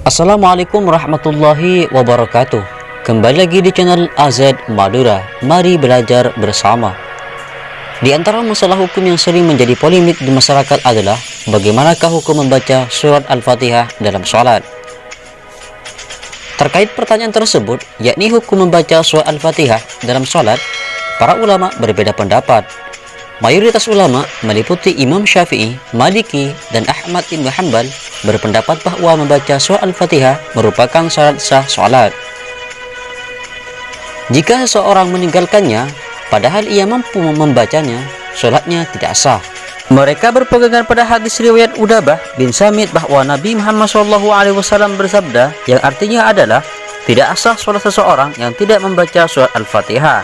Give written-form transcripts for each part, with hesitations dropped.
Assalamualaikum warahmatullahi wabarakatuh. Kembali lagi di channel AZ Madura. Mari belajar bersama. Di antara masalah hukum yang sering menjadi polemik di masyarakat adalah bagaimanakah hukum membaca surat Al-Fatihah dalam sholat. Terkait pertanyaan tersebut, yakni hukum membaca surat Al-Fatihah dalam sholat, para ulama berbeda pendapat. Mayoritas ulama meliputi Imam Syafi'i, Maliki, dan Ahmad bin Hanbal berpendapat bahwa membaca surah Al-Fatihah merupakan syarat sah sholat. Jika seseorang meninggalkannya, padahal ia mampu membacanya, sholatnya tidak sah. Mereka berpegangan pada hadis riwayat Udabah bin Samit bahwa Nabi Muhammad SAW bersabda, yang artinya adalah tidak sah sholat seseorang yang tidak membaca surat Al-Fatihah.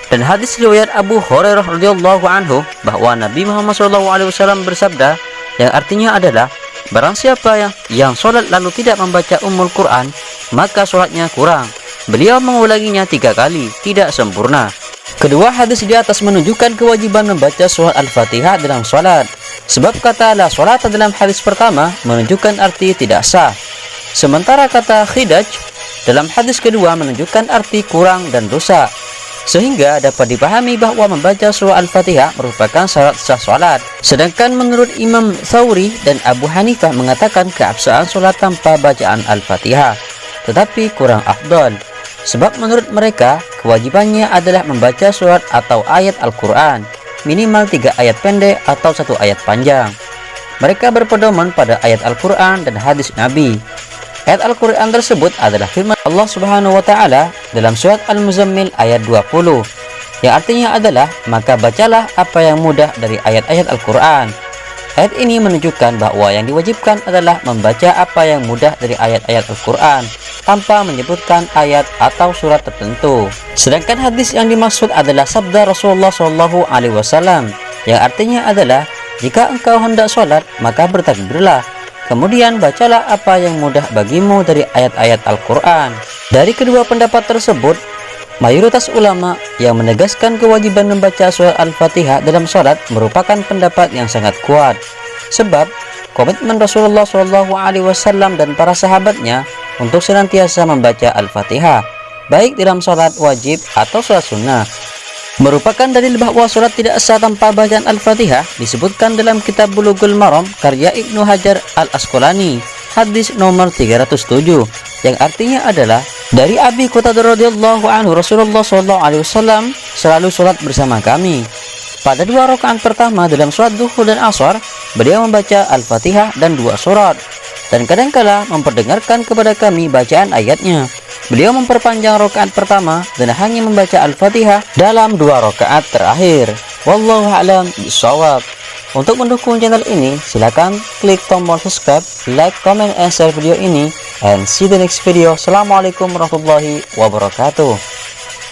Dan hadis riwayat Abu Hurairah radhiyallahu anhu bahwa Nabi Muhammad SAW bersabda, yang artinya adalah barang siapa yang sholat lalu tidak membaca Ummul Quran, maka sholatnya kurang. Beliau mengulanginya 3 kali, tidak sempurna. Kedua hadis di atas menunjukkan kewajiban membaca surat Al-Fatihah dalam sholat. Sebab kata la sholat dalam hadis pertama menunjukkan arti tidak sah. Sementara kata khidaj dalam hadis kedua menunjukkan arti kurang dan dosa. Sehingga dapat dipahami bahwa membaca surah Al-Fatihah merupakan syarat sah sholat. Sedangkan menurut Imam Thawri dan Abu Hanifah mengatakan keabsahan sholat tanpa bacaan Al-Fatihah, tetapi kurang afdal. Sebab menurut mereka kewajibannya adalah membaca surat atau ayat Al-Quran, minimal 3 ayat pendek atau 1 ayat panjang. Mereka berpedoman pada ayat Al-Quran dan hadis Nabi. Ayat Al-Quran tersebut adalah firman Allah Subhanahu wa Ta'ala dalam surat Al-Muzammil ayat 20, yang artinya adalah maka bacalah apa yang mudah dari ayat-ayat Al-Quran. Ayat ini menunjukkan bahwa yang diwajibkan adalah membaca apa yang mudah dari ayat-ayat Al-Quran tanpa menyebutkan ayat atau surat tertentu. Sedangkan hadis yang dimaksud adalah sabda Rasulullah SAW, yang artinya adalah jika engkau hendak sholat maka bertakbirlah, kemudian bacalah apa yang mudah bagimu dari ayat-ayat Al-Quran. Dari kedua pendapat tersebut, mayoritas ulama yang menegaskan kewajiban membaca surat Al-Fatihah dalam sholat merupakan pendapat yang sangat kuat. Sebab komitmen Rasulullah SAW dan para sahabatnya untuk senantiasa membaca Al-Fatihah, baik dalam sholat wajib atau sholat sunnah, merupakan dalil bahwa sholat tidak sah tanpa bacaan Al-Fatihah. Disebutkan dalam kitab Bulughul Maram karya Ibnu Hajar Al-Asqalani, hadis nomor 307, yang artinya adalah dari Abi Qatadah radhiyallahu anhu, Rasulullah SAW selalu sholat bersama kami. Pada 2 rakaat pertama dalam sholat duhur dan asar, beliau membaca Al-Fatihah dan 2 surat, dan kadangkala memperdengarkan kepada kami bacaan ayatnya. Beliau memperpanjang rakaat pertama dan hanya membaca Al-Fatihah dalam 2 rakaat terakhir. Wallahu a'lam bishawab. Untuk mendukung channel ini, silakan klik tombol subscribe, like, comment, and share video ini. And see the next video. Assalamualaikum warahmatullahi wabarakatuh.